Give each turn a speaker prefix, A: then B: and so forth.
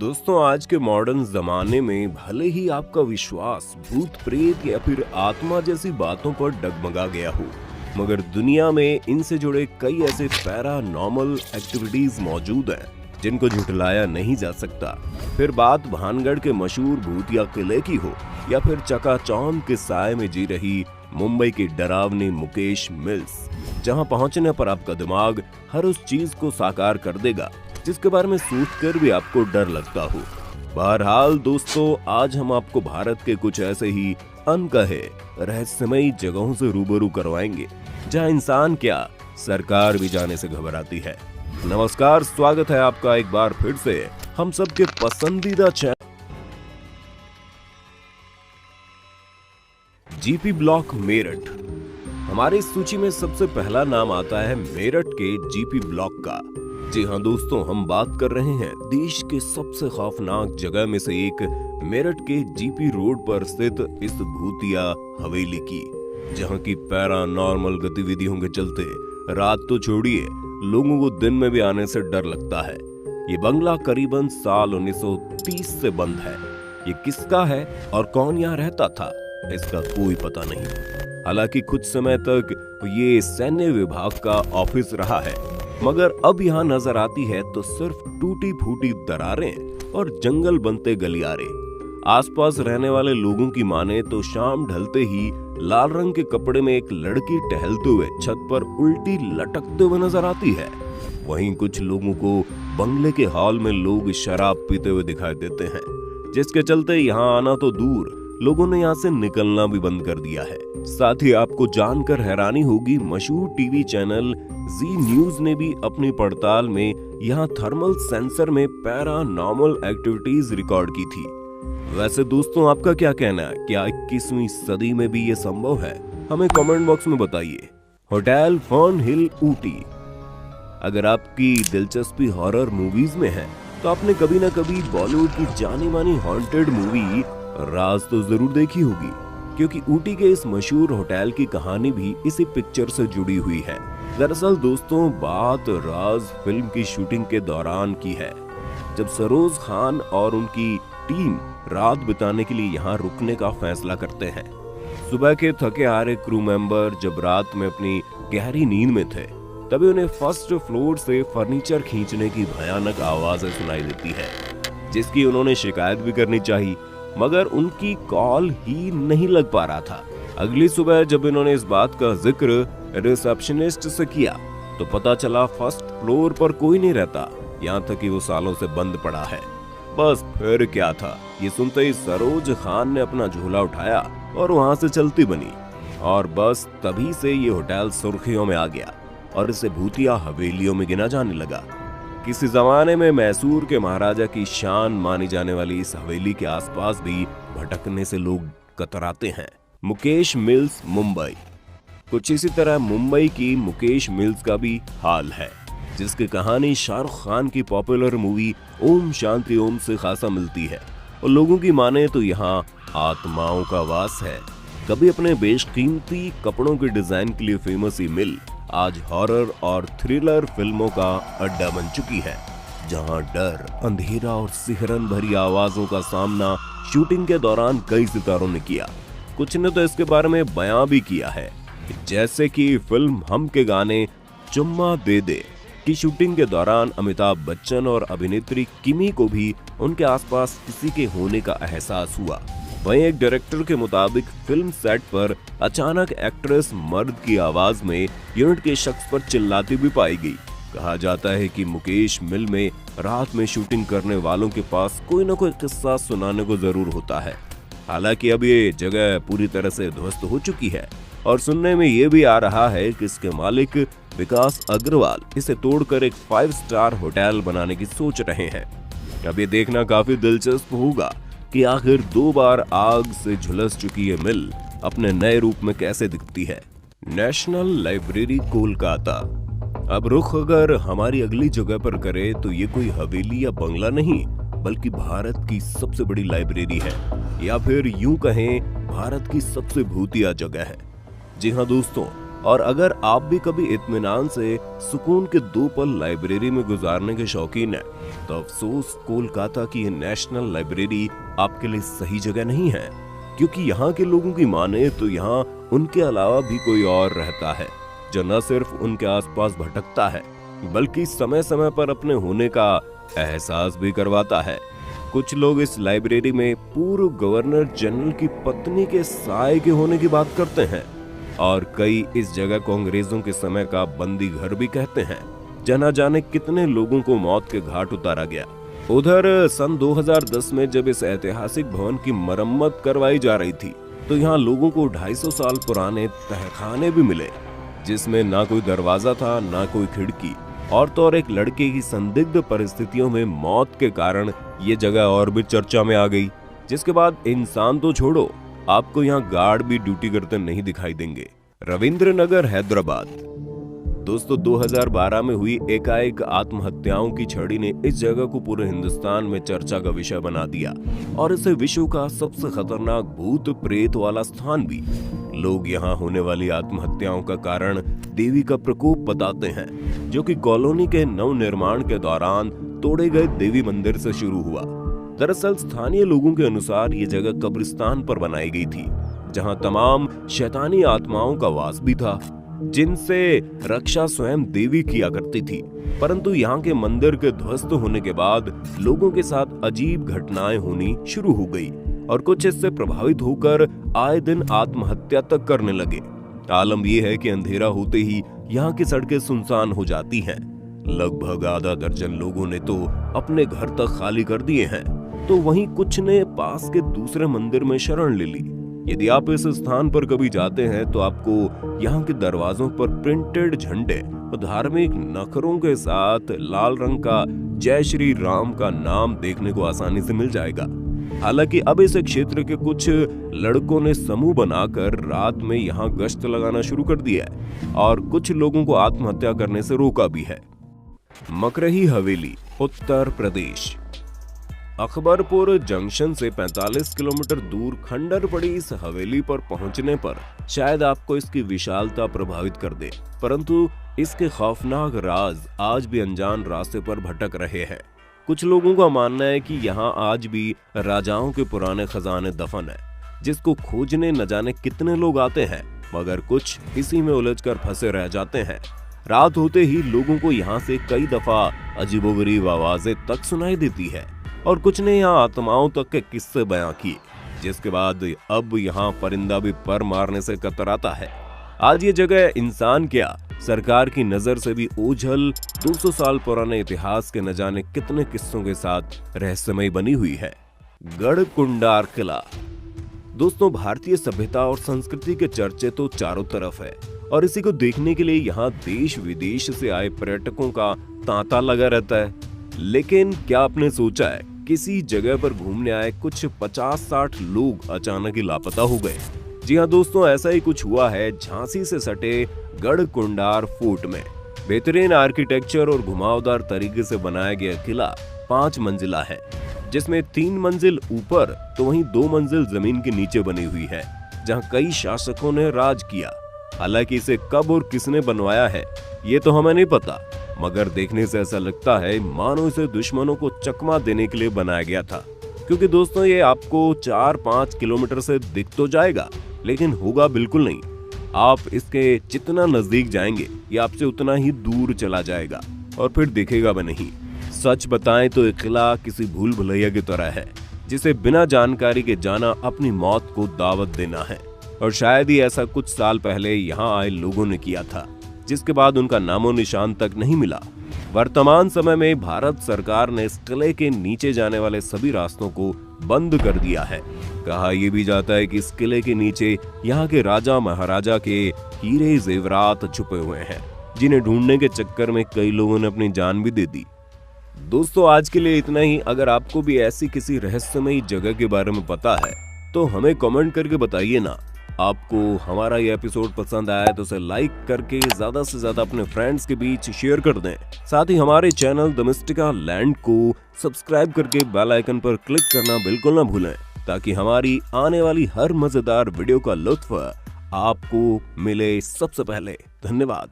A: दोस्तों, आज के मॉडर्न जमाने में भले ही आपका विश्वास भूत प्रेत या फिर आत्मा जैसी बातों पर डगमगा गया हो, मगर दुनिया में इनसे जुड़े कई ऐसे पैरानॉर्मल एक्टिविटीज मौजूद हैं जिनको झुठलाया नहीं जा सकता। फिर बात भानगढ़ के मशहूर भूतिया किले की हो या फिर चकाचौंध के साए में जी रही मुंबई की डरावनी मुकेश मिल्स, जहां पहुंचने पर आपका दिमाग हर उस चीज को साकार कर देगा जिसके बारे में सोचकर भी आपको डर लगता हो। बहरहाल दोस्तों, आज हम आपको भारत के कुछ ऐसे ही अनकहे रहस्यमयी जगहों से रूबरू करवाएंगे जहां इंसान क्या, सरकार भी जाने से घबराती है। नमस्कार, स्वागत है आपका एक बार फिर से हम सबके पसंदीदा चैनल जीपी ब्लॉक मेरठ। हमारी इस सूची में सबसे पहला नाम आता है मेरठ के जीपी ब्लॉक का। जी हाँ दोस्तों, हम बात कर रहे हैं देश के सबसे खौफनाक जगह में से एक मेरठ के जीपी रोड पर स्थित इस भूतिया हवेली की, जहां की पैरानॉर्मल गतिविधियों के चलते रात तो छोड़िए, लोगों को दिन में भी आने से डर लगता है। ये बंगला करीबन साल 1930 से बंद है। ये किसका है और कौन यहाँ रहता था, इसका कोई पता नहीं। हालांकि कुछ समय तक ये सैन्य विभाग का ऑफिस रहा है, मगर अब यहाँ नजर आती है तो सिर्फ टूटी फूटी दरारें और जंगल बनते गलियारे। आसपास रहने वाले लोगों की माने तो शाम ढलते ही लाल रंग के कपड़े में एक लड़की टहलते हुए छत पर उल्टी लटकते हुए नजर आती है। वहीं कुछ लोगों को बंगले के हॉल में लोग शराब पीते हुए दिखाई देते हैं, जिसके चलते यहाँ आना तो दूर, लोगों ने यहाँ से निकलना भी बंद कर दिया है। साथ ही आपको जानकर हैरानी होगी, मशहूर टीवी चैनल जी न्यूज ने भी अपनी पड़ताल में यहाँ थर्मल सेंसर में पैरानॉर्मल एक्टिविटीज रिकॉर्ड की थी। वैसे दोस्तों, आपका क्या कहना है, क्या 21वीं सदी में भी ये संभव है? हमें कमेंट बॉक्स में बताइए। होटल फर्न हिल ऊटी। अगर आपकी दिलचस्पी हॉरर मूवीज में है तो आपने कभी ना कभी बॉलीवुड की जानी मानी हॉन्टेड मूवी राज तो जरूर देखी होगी, क्योंकि ऊटी के इस मशहूर होटल की कहानी भी इसी पिक्चर से जुड़ी हुई है। दरअसल दोस्तों, बात राज फिल्म की शूटिंग के दौरान की है, जब सरोज खान और उनकी टीम रात बिताने के लिए यहाँ रुकने का फैसला करते हैं। सुबह के थके हारे क्रू मेंबर जब रात में अपनी गहरी नींद में थे, तभी उन्हें फर्स्ट फ्लोर से फर्नीचर खींचने की भयानक आवाजें सुनाई देती है, जिसकी उन्होंने शिकायत भी करनी चाहिए, मगर उनकी कॉल ही नहीं लग पा रहा था। अगली सुबह जब इन्होंने इस बात का जिक्र रिसेप्शनिस्ट से किया तो पता चला फर्स्ट फ्लोर पर कोई नहीं रहता, यहाँ तक कि वो सालों से बंद पड़ा है। बस फिर क्या था, ये सुनते ही सरोज खान ने अपना झोला उठाया और वहाँ से चलती बनी, और बस तभी से ये होटल सुर्खियों में आ गया और इसे भूतिया हवेलियों में गिना जाने लगा। किसी जमाने में मैसूर के महाराजा की शान मानी जाने वाली इस हवेली के आसपास भी भटकने से लोग कतराते हैं। मुकेश मिल्स मुंबई। कुछ इसी तरह मुंबई की मुकेश मिल्स का भी हाल है, जिसकी कहानी शाहरुख खान की पॉपुलर मूवी ओम शांति ओम से खासा मिलती है, और लोगों की माने तो यहाँ आत्माओं का वास है। कभी अपने बेशकीमती कपड़ों के डिजाइन के लिए फेमस ये मिल आज हॉरर और थ्रिलर फिल्मों का अड्डा बन चुकी है, जहां डर, अंधेरा और सिहरन भरी आवाजों का सामना शूटिंग के दौरान कई सितारों ने किया। कुछ ने तो इसके बारे में बयां भी किया है, जैसे कि फिल्म हम के गाने चुम्मा दे दे की शूटिंग के दौरान अमिताभ बच्चन और अभिनेत्री किमी को भी उनके आसपास किसी के होने का एहसास हुआ। वहीं एक डायरेक्टर के मुताबिक फिल्म सेट पर अचानक एक्ट्रेस मर्द की आवाज में यूनिट के शख्स पर चिल्लाती भी पाई गई। कहा जाता है कि मुकेश मिल में रात में शूटिंग करने वालों के पास कोई न कोई किस्सा सुनाने को जरूर होता है। हालांकि अब ये जगह पूरी तरह से ध्वस्त हो चुकी है, और सुनने में ये भी आ रहा है कि इसके मालिक विकास अग्रवाल इसे तोड़कर एक 5 स्टार होटल बनाने की सोच रहे हैं। अब ये देखना काफी दिलचस्प होगा कि आखिर 2 बार आग से झुलस चुकी ये मिल अपने नए रूप में कैसे दिखती है। National library Kolkata. अब रुख अगर हमारी अगली जगह पर करे तो ये कोई हवेली या बंगला नहीं, बल्कि भारत की सबसे बड़ी लाइब्रेरी है, या फिर यूं कहें भारत की सबसे भूतिया जगह है। जी हाँ दोस्तों, और अगर आप भी कभी इत्मीनान से सुकून के 2 पल लाइब्रेरी में गुजारने के शौकीन हैं, तो अफसोस कोलकाता की ये नेशनल लाइब्रेरी आपके लिए सही जगह नहीं है, क्योंकि यहाँ के लोगों की माने तो यहाँ उनके अलावा भी कोई और रहता है जो न सिर्फ उनके आसपास भटकता है बल्कि समय समय पर अपने होने का एहसास भी करवाता है। कुछ लोग इस लाइब्रेरी में पूर्व गवर्नर जनरल की पत्नी के साए के होने की बात करते हैं और कई इस जगह को अंग्रेजों के समय का बंदी घर भी कहते हैं, जना जाने कितने लोगों को मौत के घाट उतारा गया। उधर सन 2010 में जब इस ऐतिहासिक भवन की मरम्मत करवाई जा रही थी तो यहाँ लोगों को 250 साल पुराने तहखाने भी मिले, जिसमें ना कोई दरवाजा था ना कोई खिड़की, और तो और एक लड़के की संदिग्ध परिस्थितियों में मौत के कारण ये जगह और भी चर्चा में आ गई। जिसके बाद इंसान तो छोड़ो, आपको यहाँ गार्ड भी ड्यूटी करते नहीं दिखाई देंगे। रविंद्र नगर, हैदराबाद। दोस्तों, 2012 में हुई एकाएक आत्महत्याओं की छड़ी ने इस जगह को पूरे हिंदुस्तान में चर्चा का विषय बना दिया और इसे विश्व का सबसे खतरनाक भूत प्रेत वाला स्थान भी। लोग यहाँ होने वाली आत्महत्याओं का कारण देवी का प्रकोप बताते हैं, जो कि कॉलोनी के नवनिर्माण के दौरान तोड़े गए देवी मंदिर से शुरू हुआ। दरअसल स्थानीय लोगों के अनुसार ये जगह कब्रिस्तान पर बनाई गई थी, जहाँ तमाम शैतानी आत्माओं का वास भी था, जिनसे रक्षा स्वयं देवी किया करती थी। परंतु यहाँ के मंदिर के ध्वस्त होने के बाद लोगों के साथ अजीब घटनाएं होनी शुरू हो गई और कुछ इससे प्रभावित होकर आए दिन आत्महत्या तक करने लगे। आलम यह है कि अंधेरा होते ही यहाँ की सड़कें सुनसान हो जाती हैं। लगभग आधा दर्जन लोगों ने तो अपने घर तक खाली कर दिए हैं, तो वहीं कुछ ने पास के दूसरे मंदिर में शरण ले ली। यदि आप इस स्थान पर कभी जाते हैं तो आपको यहाँ के दरवाजों पर प्रिंटेड झंडे और धार्मिक नखरों के साथ लाल रंग का जय श्री राम का नाम देखने को आसानी से मिल जाएगा। हालांकि अब इस क्षेत्र के कुछ लड़कों ने समूह बनाकर रात में यहाँ गश्त लगाना शुरू कर दिया है और कुछ लोगों को आत्महत्या करने से रोका भी है। मकरही हवेली, उत्तर प्रदेश। अकबरपुर जंक्शन से 45 किलोमीटर दूर खंडर पड़ी इस हवेली पर पहुंचने पर शायद आपको इसकी विशालता प्रभावित कर दे, परंतु इसके खौफनाक राज आज भी अनजान रास्ते पर भटक रहे हैं। कुछ लोगों का मानना है कि यहाँ आज भी राजाओं के पुराने खजाने दफन है, जिसको खोजने न जाने कितने लोग आते हैं, मगर कुछ इसी में उलझकर फंसे रह जाते हैं। रात होते ही लोगों को यहाँ से कई दफा अजीबोगरीब आवाजें तक सुनाई देती है और कुछ ने यहाँ आत्माओं तक के किस्से बयां किए, जिसके बाद अब यहाँ परिंदा भी पर मारने से कतराता है। आज ये जगह इंसान क्या, सरकार की नजर से भी ओझल 200 साल पुराने इतिहास के न जाने कितने किस्सों के साथ रहस्यमय बनी हुई है। गढ़कुंडार किला। दोस्तों, भारतीय सभ्यता और संस्कृति के चर्चे तो चारों तरफ है और इसी को देखने के लिए यहाँ देश विदेश से आए पर्यटकों का तांता लगा रहता है। लेकिन क्या आपने सोचा है, किसी जगह पर घूमने आए कुछ 50-60 लोग अचानक ही लापता हो गए? जी हाँ दोस्तों, ऐसा ही कुछ हुआ है झांसी से सटे गढ़कुंडार फोर्ट में। बेहतरीन आर्किटेक्चर और घुमावदार तरीके से बनाया गया किला 5 मंजिला है, जिसमें 3 मंजिल ऊपर तो वहीं 2 मंजिल जमीन के नीचे बनी हुई है, जहाँ कई शासकों ने राज किया। हालांकि इसे कब और किसने बनवाया है ये तो हमें नहीं पता, मगर देखने से ऐसा लगता है मानो इसे दुश्मनों को चकमा देने के लिए बनाया गया था। क्योंकि दोस्तों, ये आपको 4-5 किलोमीटर से दिख तो जाएगा, लेकिन होगा बिल्कुल नहीं। आप इसके जितना नजदीक जाएंगे ये आपसे उतना ही दूर चला जाएगा और फिर दिखेगा भी नहीं। सच बताएं तो ये किला किसी भूल भुलैया की तरह है, जिसे बिना जानकारी के जाना अपनी मौत को दावत देना है। और शायद ही ऐसा कुछ साल पहले यहाँ आए लोगों ने किया था, जिसके बाद उनका नामो निशान तक नहीं मिला। वर्तमान समय में भारत सरकार ने इस किले के नीचे जाने वाले सभी रास्तों को बंद कर दिया है। कहा यह भी जाता है कि इस किले के नीचे यहाँ के राजा महाराजा के हीरे जेवरात छुपे हुए हैं, जिन्हें ढूंढने के चक्कर में कई लोगों ने अपनी जान भी दे दी। दोस्तों, आज के लिए इतना ही। अगर आपको भी ऐसी किसी रहस्यमयी जगह के बारे में पता है तो हमें कमेंट करके बताइए ना। आपको हमारा ये एपिसोड पसंद आया तो उसे लाइक करके ज्यादा से ज्यादा अपने फ्रेंड्स के बीच शेयर कर दें। साथ ही हमारे चैनल द मिस्टिका लैंड को सब्सक्राइब करके बेल आइकन पर क्लिक करना बिल्कुल ना भूलें, ताकि हमारी आने वाली हर मजेदार वीडियो का लुत्फ आपको मिले सबसे पहले। धन्यवाद।